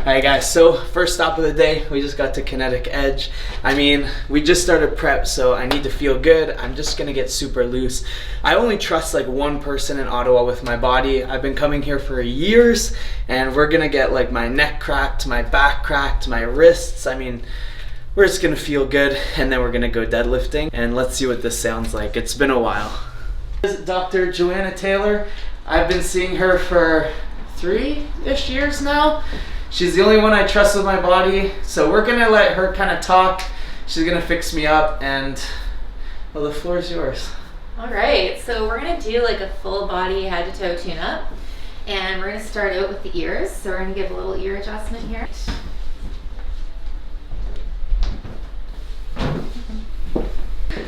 Alright guys, so first stop of the day, we just got to Kinetic Edge. I mean, we just started prep, so I need to feel good. I'm just gonna get super loose. I only trust like one person in Ottawa with my body. I've been coming here for years, and we're gonna get like my neck cracked, my back cracked, my wrists. I mean, we're just gonna feel good, and then we're gonna go deadlifting, and let's see what this sounds like. It's been a while. This is Dr. Joanna Taylor. I've been seeing her for 3-ish years now. She's the only one I trust with my body, so we're gonna let her kind of talk. She's gonna fix me up, and well, the floor is yours. All right, so we're gonna do like a full body head to toe tune-up, and we're gonna start out with the ears. So we're gonna give a little ear adjustment here.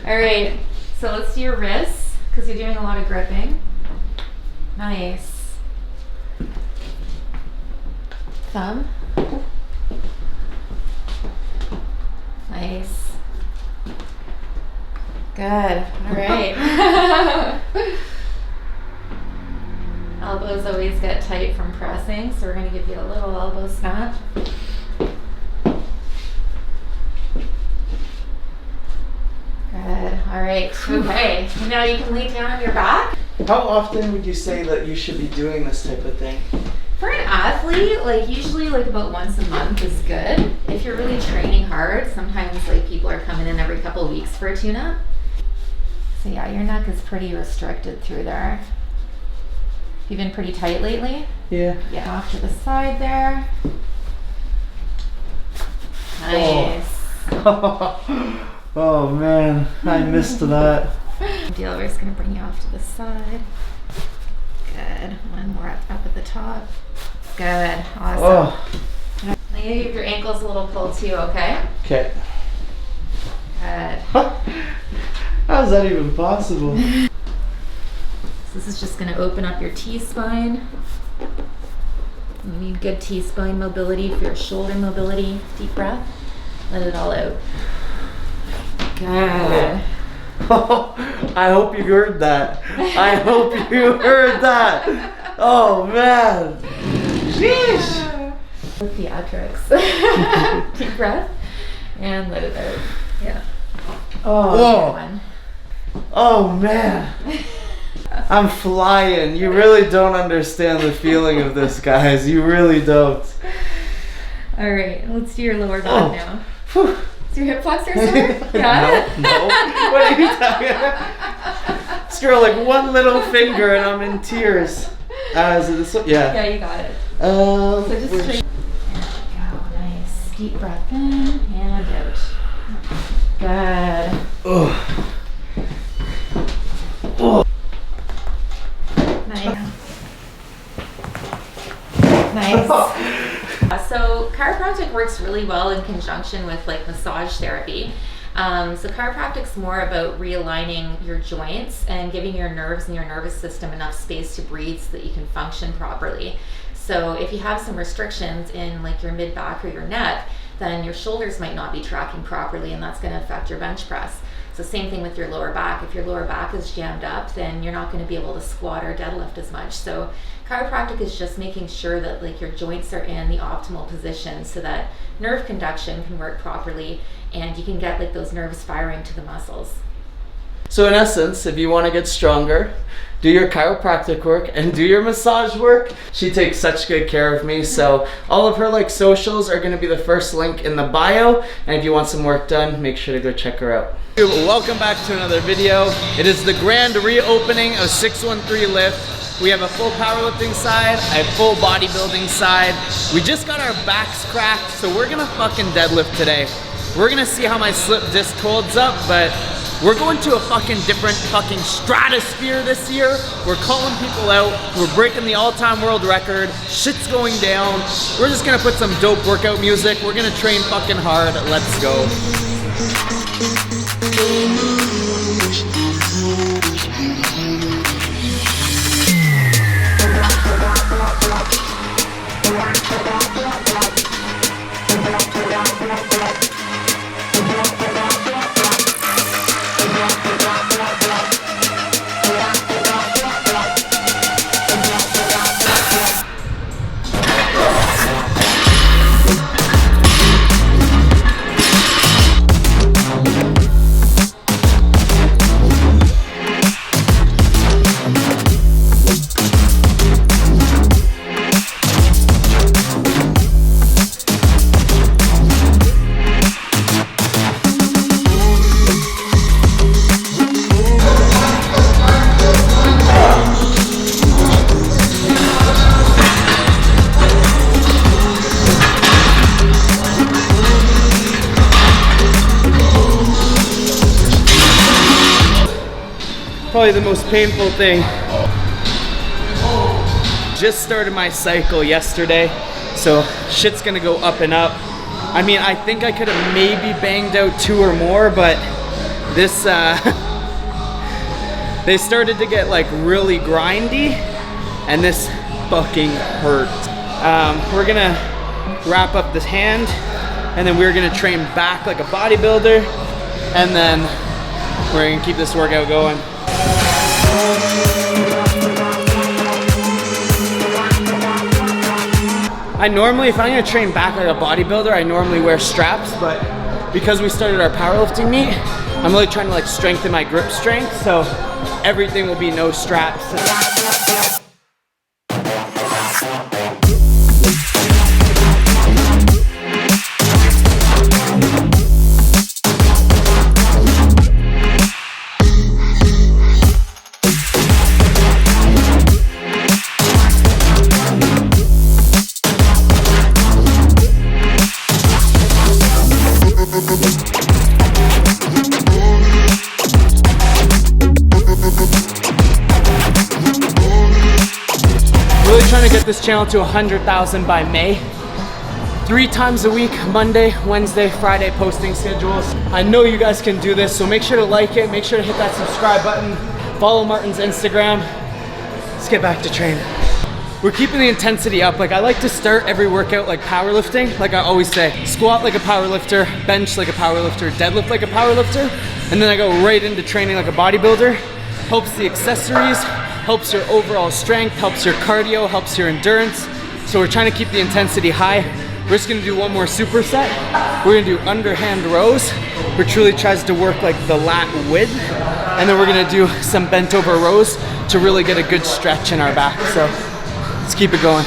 All right, so let's do your wrists, because you're doing a lot of gripping. Nice. Thumb. Nice. Good. All right. Elbows always get tight from pressing, so we're going to give you a little elbow snap. Good. All right. Okay. Now you can lay down on your back. How often would you say that you should be doing this type of thing? For an athlete, like usually like about once a month is good. If you're really training hard, sometimes like people are coming in every couple of weeks for a tune-up. So yeah, your neck is pretty restricted through there. You've been pretty tight lately? Yeah. Yeah, off to the side there. Nice. Oh, oh man, I missed that. Deal, we're just gonna bring you off to the side. Good. One more up at the top. Good. Awesome. Oh. Now you give your ankles a little pull too, okay? Okay. Good. How is that even possible? So this is just going to open up your T-spine. You need good T-spine mobility for your shoulder mobility. Deep breath. Let it all out. Good. Oh, I hope you heard that. I hope you heard that. Oh man. Sheesh. Theatrics. Deep breath. And let it out. Yeah. Oh. Oh man. I'm flying. You really don't understand the feeling of this, guys. You really don't. All right, let's do your lower back now. Whew. Is your hip flexor sore? Yeah? No. What are you talking about? Screw like one little finger and I'm in tears. Is it this one? Yeah. Yeah, you got it. So just straight. There we go. Nice. Deep breath in and out. Good. Oh. Oh. Nice. Nice. So chiropractic works really well in conjunction with like massage therapy. So chiropractic's more about realigning your joints and giving your nerves and your nervous system enough space to breathe so that you can function properly. So if you have some restrictions in like your mid back or your neck, then your shoulders might not be tracking properly, and that's going to affect your bench press. So same thing with your lower back. If your lower back is jammed up, then you're not going to be able to squat or deadlift as much. So chiropractic is just making sure that like your joints are in the optimal position so that nerve conduction can work properly and you can get like those nerves firing to the muscles. So in essence, if you want to get stronger, do your chiropractic work and do your massage work. She takes such good care of me. So all of her like socials are going to be the first link in the bio. And if you want some work done, make sure to go check her out. Welcome back to another video. It is the grand reopening of 613 Lift. We have a full powerlifting side, a full bodybuilding side. We just got our backs cracked, so we're gonna fucking deadlift today. We're gonna see how my slip disc holds up, but we're going to a fucking different fucking stratosphere this year. We're calling people out. We're breaking the all-time world record. Shit's going down. We're just gonna put some dope workout music. We're gonna train fucking hard. Let's go. Probably the most painful thing. Just started my cycle yesterday, so shit's gonna go up and up. I mean, I think I could have maybe banged out 2 or more, but this, they started to get like really grindy, and this fucking hurt. We're gonna wrap up this hand, and then we're gonna train back like a bodybuilder, and then we're gonna keep this workout going. I normally, if I'm gonna train back like a bodybuilder, I normally wear straps, but because we started our powerlifting meet, I'm really trying to like strengthen my grip strength, so everything will be no straps. Really trying to get this channel to 100,000 by May. 3 times a week, Monday, Wednesday, Friday posting schedules. I know you guys can do this, so make sure to like it, make sure to hit that subscribe button, follow Martin's Instagram. Let's get back to training. We're keeping the intensity up. Like, I like to start every workout like powerlifting. Like I always say, squat like a powerlifter, bench like a powerlifter, deadlift like a powerlifter, and then I go right into training like a bodybuilder. Helps the accessories, helps your overall strength, helps your cardio, helps your endurance. So we're trying to keep the intensity high. We're just gonna do one more superset. We're gonna do underhand rows, which really tries to work like the lat width. And then we're gonna do some bent over rows to really get a good stretch in our back. So let's keep it going.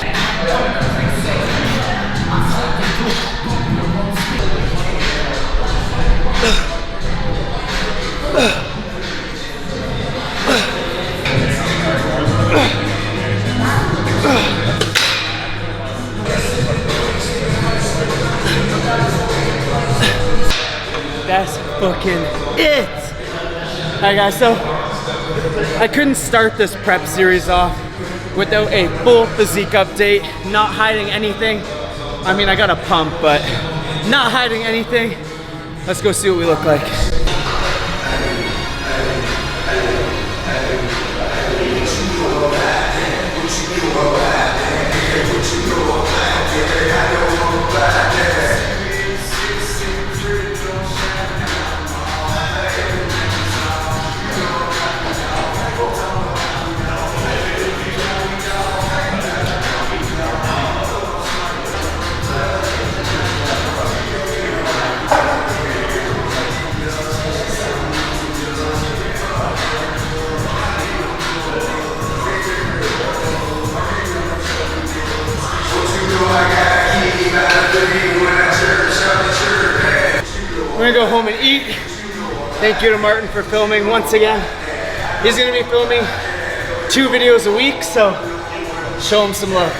That's fucking it. Alright guys, so I couldn't start this prep series off without a full physique update, not hiding anything. I mean, I got a pump, but not hiding anything. Let's go see what we look like. We're gonna go home and eat. Thank you to Martin for filming once again. He's gonna be filming 2 videos a week, so show him some love.